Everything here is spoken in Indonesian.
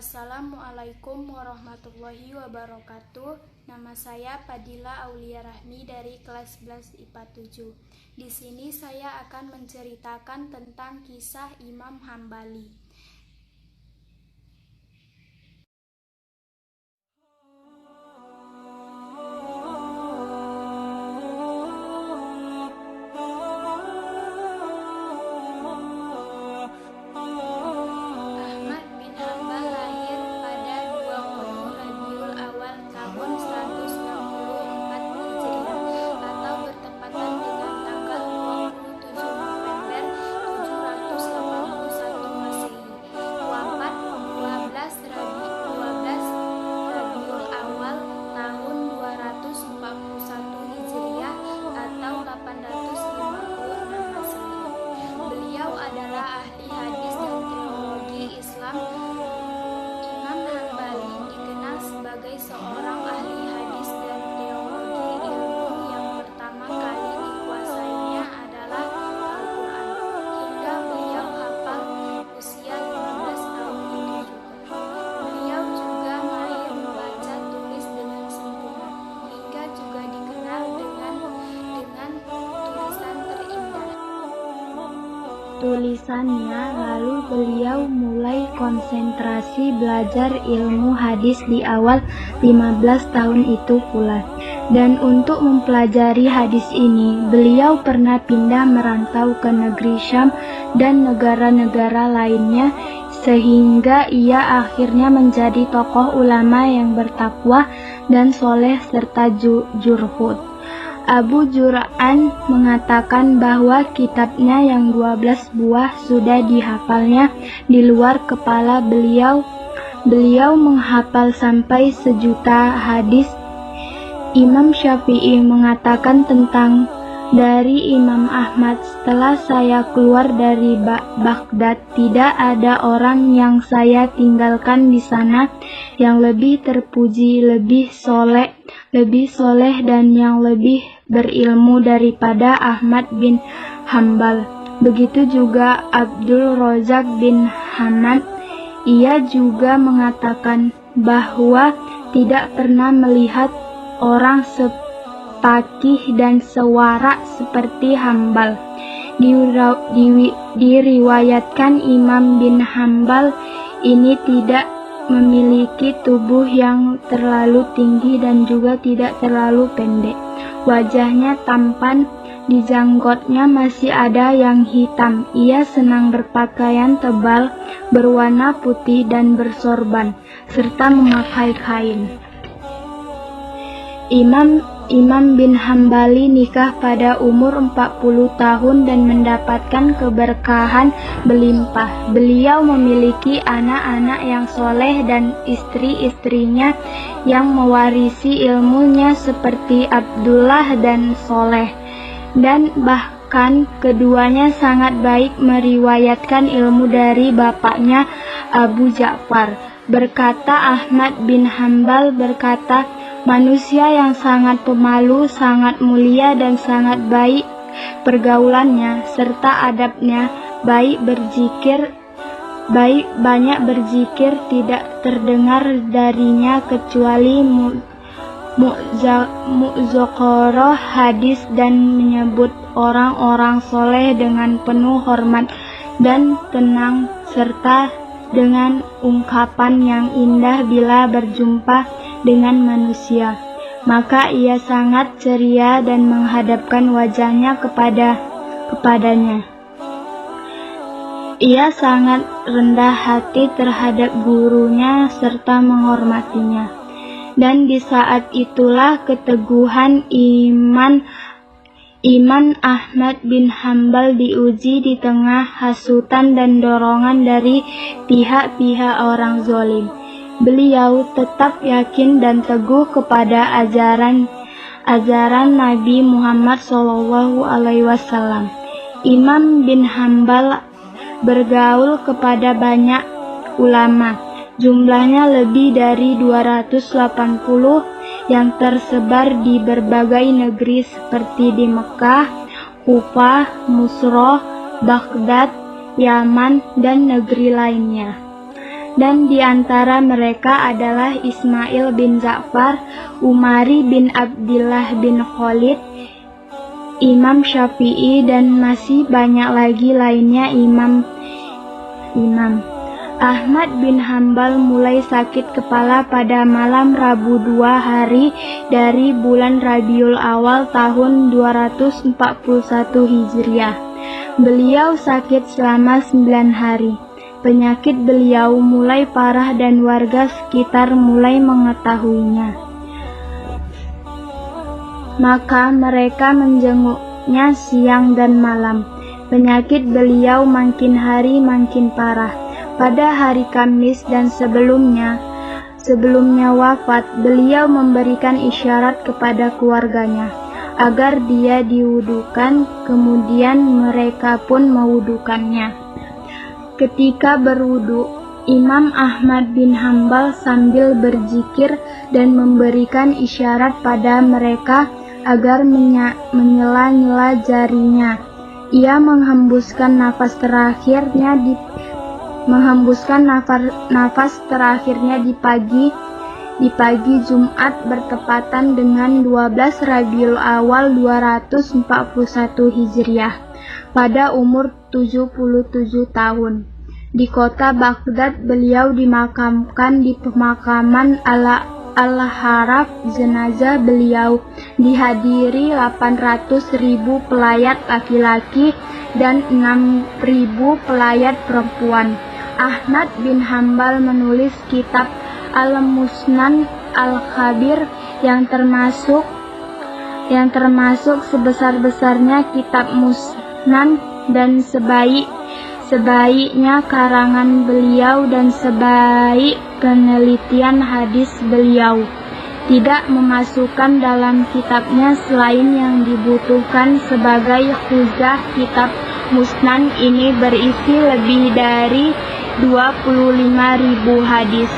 Assalamualaikum warahmatullahi wabarakatuh. Nama saya Fadila Aulia Rahmi dari kelas 11 IPA 7. Di sini saya akan menceritakan tentang kisah Imam Hambali. Seorang ahli hadis dan teologi, ilmu yang pertama kali dikuasainya adalah Al-Quran, hingga beliau hafal usia 15 tahun itu juga. Beliau juga mahir membaca tulis dengan sempurna, hingga juga dikenal dengan tulisan terindah. Tulisannya, lalu beliau mulai konsentrasi belajar ilmu hadis di awal 15 tahun itu pula. Dan untuk mempelajari hadis ini, beliau pernah pindah merantau ke negeri Syam dan negara-negara lainnya, sehingga ia akhirnya menjadi tokoh ulama yang bertakwa dan soleh serta jurhud. Abu Jur'an mengatakan bahwa kitabnya yang 12 buah sudah dihafalnya di luar kepala beliau. Beliau menghafal sampai 1.000.000 hadis. Imam Syafi'i mengatakan tentang dari Imam Ahmad, setelah saya keluar dari Baghdad, tidak ada orang yang saya tinggalkan di sana yang lebih terpuji, lebih soleh dan yang lebih berilmu daripada Ahmad bin Hambal. Begitu juga Abdul Razak bin Hamad. Ia juga mengatakan bahwa tidak pernah melihat orang sepakih dan sewarak seperti Hambal. Diriwayatkan Imam bin Hambal ini tidak memiliki tubuh yang terlalu tinggi dan juga tidak terlalu pendek. Wajahnya tampan, di janggutnya masih ada yang hitam. Ia senang berpakaian tebal, berwarna putih dan bersorban, serta memakai kain. Imam bin Hambali nikah pada umur 40 tahun dan mendapatkan keberkahan berlimpah. Beliau memiliki anak-anak yang soleh dan istri-istrinya yang mewarisi ilmunya seperti Abdullah dan Soleh. Dan bahkan keduanya sangat baik meriwayatkan ilmu dari bapaknya Abu Ja'far. Berkata Ahmad bin Hambal berkata, manusia yang sangat pemalu, sangat mulia dan sangat baik pergaulannya serta adabnya, banyak berzikir, tidak terdengar darinya kecuali muzakarah hadis dan menyebut orang-orang soleh dengan penuh hormat dan tenang serta dengan ungkapan yang indah bila berjumpa dengan manusia. Maka ia sangat ceria dan menghadapkan wajahnya kepadanya. Ia sangat rendah hati terhadap gurunya serta menghormatinya. Dan di saat itulah keteguhan Imam Ahmad bin Hambal diuji di tengah hasutan dan dorongan dari pihak-pihak orang zalim. Beliau tetap yakin dan teguh kepada ajaran Nabi Muhammad SAW. Imam bin Hambal bergaul kepada banyak ulama, jumlahnya lebih dari 280 yang tersebar di berbagai negeri seperti di Mekah, Kufah, Musroh, Baghdad, Yaman, dan negeri lainnya. dan di antara mereka adalah Ismail bin Ja'far, Umari bin Abdillah bin Khalid, Imam Syafi'i, dan masih banyak lagi lainnya imam. Ahmad bin Hambal mulai sakit kepala pada malam Rabu 2 hari dari bulan Rabiul Awal tahun 241 Hijriah. Beliau sakit selama 9 hari. Penyakit beliau mulai parah dan warga sekitar mulai mengetahuinya. Maka mereka menjenguknya siang dan malam. Penyakit beliau makin hari makin parah. Pada hari Kamis dan sebelumnya wafat, beliau memberikan isyarat kepada keluarganya agar dia diwudukan, kemudian mereka pun mewudukannya. Ketika berwudu, Imam Ahmad bin Hambal sambil berzikir dan memberikan isyarat pada mereka agar menyela-nyela jarinya. Ia menghembuskan nafas terakhirnya di pagi Jumat bertepatan dengan 12 Rabiul Awal 241 Hijriah pada umur 77 tahun. Di kota Baghdad beliau dimakamkan di pemakaman Al-Haraf. Jenazah beliau dihadiri 800.000 pelayat laki-laki dan 6.000 pelayat perempuan. Ahmad bin Hambal menulis kitab Al-Musnan Al-Khabir yang termasuk sebesar-besarnya kitab Musnan dan sebaiknya karangan beliau dan sebaik penelitian hadis beliau. Tidak memasukkan dalam kitabnya selain yang dibutuhkan sebagai hujah. Kitab Musnan ini berisi lebih dari 25.000 hadis.